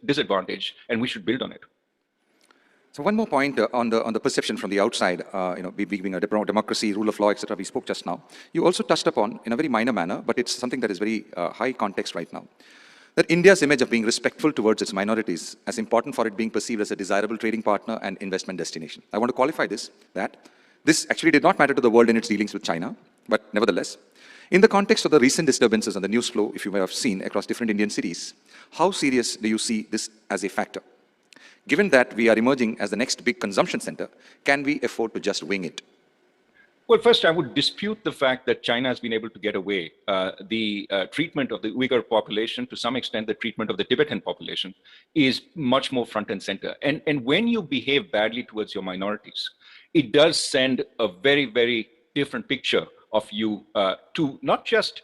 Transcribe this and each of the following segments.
disadvantage, and we should build on it. So one more point on the perception from the outside, we being a democracy, rule of law, etc. We spoke just now. You also touched upon, in a very minor manner, but it's something that is very high context right now, that India's image of being respectful towards its minorities as important for it being perceived as a desirable trading partner and investment destination. I want to qualify this, that this actually did not matter to the world in its dealings with China, but nevertheless, in the context of the recent disturbances on the news flow, if you may have seen across different Indian cities, how serious do you see this as a factor? Given that we are emerging as the next big consumption center, can we afford to just wing it? Well, first, I would dispute the fact that China has been able to get away. The treatment of the Uyghur population, to some extent, the treatment of the Tibetan population is much more front and center. And when you behave badly towards your minorities, it does send a very, very different picture of you to not just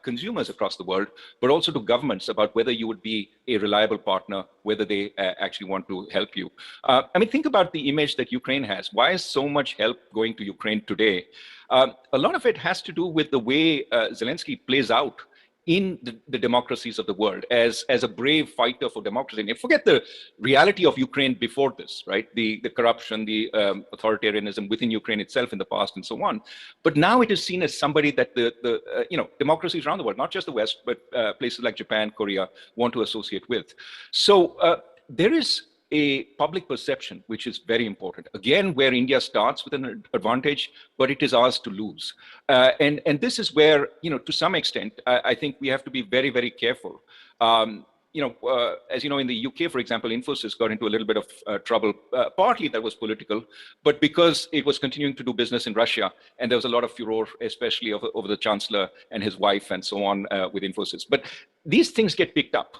consumers across the world, but also to governments about whether you would be a reliable partner, whether they actually want to help you. I mean, think about the image that Ukraine has. Why is so much help going to Ukraine today? A lot of it has to do with the way Zelensky plays out in the democracies of the world as a brave fighter for democracy. And forget the reality of Ukraine before this, right? The corruption, the authoritarianism within Ukraine itself in the past and so on. But now it is seen as somebody that the democracies around the world, not just the West, but places like Japan, Korea, want to associate with. So there is a public perception, which is very important. Again, where India starts with an advantage, but it is ours to lose. And this is where, to some extent, I think we have to be very, very careful. As you know, in the UK, for example, Infosys got into a little bit of trouble. Partly that was political, but because it was continuing to do business in Russia, and there was a lot of furor, especially over the chancellor and his wife and so on with Infosys. But these things get picked up,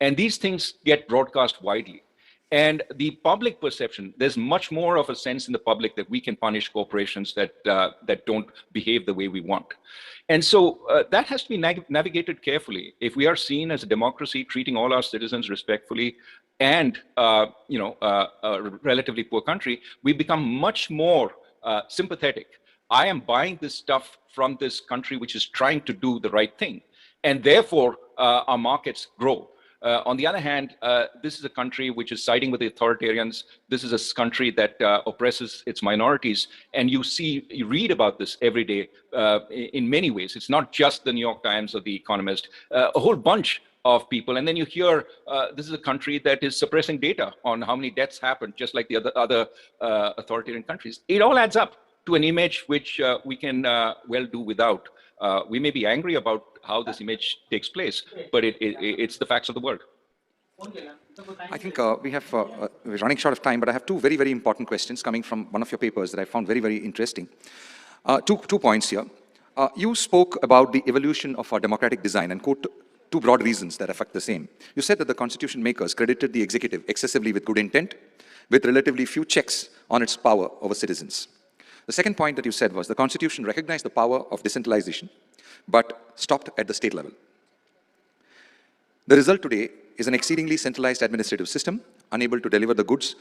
and these things get broadcast widely. And the public perception, there's much more of a sense in the public that we can punish corporations that don't behave the way we want. And so that has to be navigated carefully. If we are seen as a democracy, treating all our citizens respectfully, and a relatively poor country, we become much more sympathetic. I am buying this stuff from this country which is trying to do the right thing. And therefore, our markets grow. On the other hand, this is a country which is siding with the authoritarians. This is a country that oppresses its minorities. And you read about this every day in many ways. It's not just the New York Times or the Economist, a whole bunch of people. And then you hear this is a country that is suppressing data on how many deaths happened, just like the other authoritarian countries. It all adds up to an image which we can well do without. We may be angry about how this image takes place, but it's the facts of the world. I think we're running short of time, but I have two very, very important questions coming from one of your papers that I found very, very interesting. Two points here. You spoke about the evolution of our democratic design and quote two broad reasons that affect the same. You said that the constitution makers credited the executive excessively with good intent, with relatively few checks on its power over citizens. The second point that you said was the Constitution recognized the power of decentralization, but stopped at the state level. The result today is an exceedingly centralized administrative system, unable to deliver the goods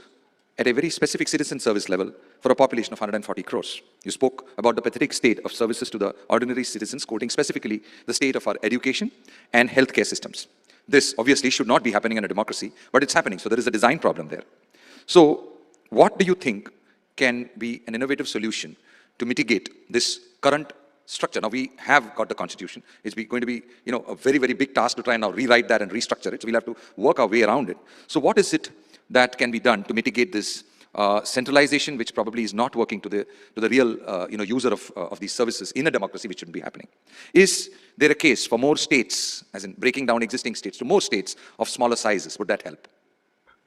at a very specific citizen service level for a population of 140 crores. You spoke about the pathetic state of services to the ordinary citizens, quoting specifically the state of our education and healthcare systems. This obviously should not be happening in a democracy, but it's happening, so there is a design problem there. So what do you think can be an innovative solution to mitigate this current structure? Now we have got the constitution. It's going to be, a very, very big task to try and now rewrite that and restructure it. So we'll have to work our way around it. So what is it that can be done to mitigate this centralization, which probably is not working to the real, user of these services in a democracy, which shouldn't be happening? Is there a case for more states, as in breaking down existing states to more states of smaller sizes? Would that help?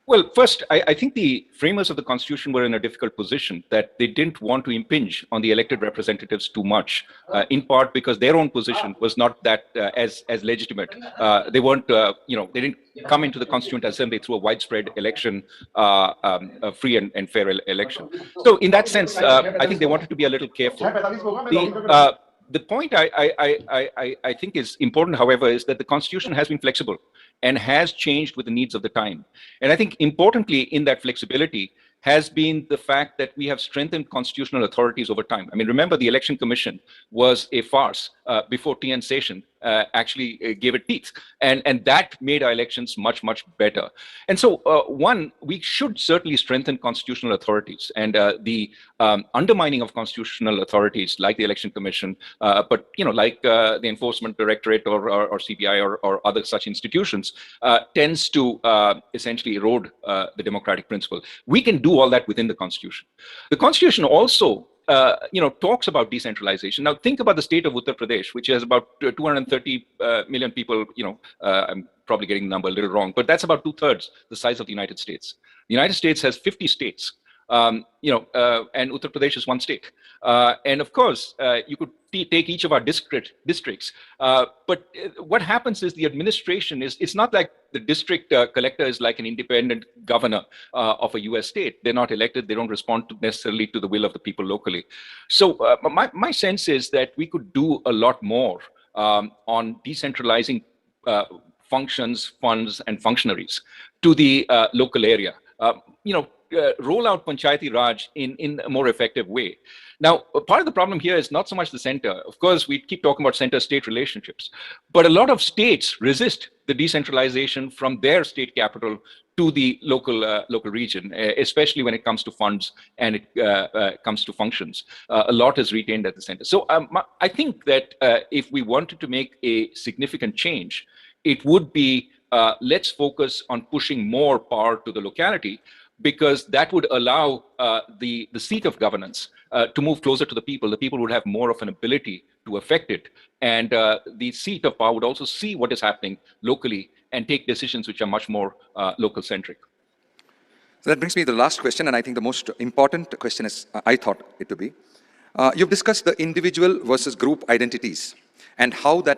Well, first, I think the framers of the Constitution were in a difficult position that they didn't want to impinge on the elected representatives too much, in part because their own position was not that as legitimate. They weren't, they didn't come into the Constituent Assembly through a widespread election, a free and fair election. So in that sense, I think they wanted to be a little careful. The point I think is important, however, is that the Constitution has been flexible and has changed with the needs of the time. And I think importantly in that flexibility has been the fact that we have strengthened constitutional authorities over time. I mean, remember the Election Commission was a farce before T.N. Seshan actually gave it teeth. And that made our elections much, much better. And so, one, we should certainly strengthen constitutional authorities, and the undermining of constitutional authorities like the Election Commission, but like the Enforcement Directorate or CBI or other such institutions, tends to essentially erode the democratic principle. We can do all that within the Constitution. The Constitution also talks about decentralization. Now, think about the state of Uttar Pradesh, which has about 230 million people. I'm probably getting the number a little wrong, but that's about 2/3 the size of the United States. The United States has 50 states, and Uttar Pradesh is one state. And of course, you could take each of our districts. But what happens is the administration it's not like the district collector is like an independent governor of a US state. They're not elected. They don't respond necessarily to the will of the people locally. So my sense is that we could do a lot more on decentralizing functions, funds, and functionaries to the local area. Roll out Panchayati Raj in a more effective way. Now, part of the problem here is not so much the center. Of course, we keep talking about center-state relationships, but a lot of states resist the decentralization from their state capital to the local region, especially when it comes to funds and it comes to functions. A lot is retained at the center. So I think that if we wanted to make a significant change, it would be let's focus on pushing more power to the locality, because that would allow the seat of governance to move closer to the people. The people would have more of an ability to affect it. And the seat of power would also see what is happening locally and take decisions which are much more local-centric. So that brings me to the last question, and I think the most important question is, I thought it to be. You've discussed the individual versus group identities and how that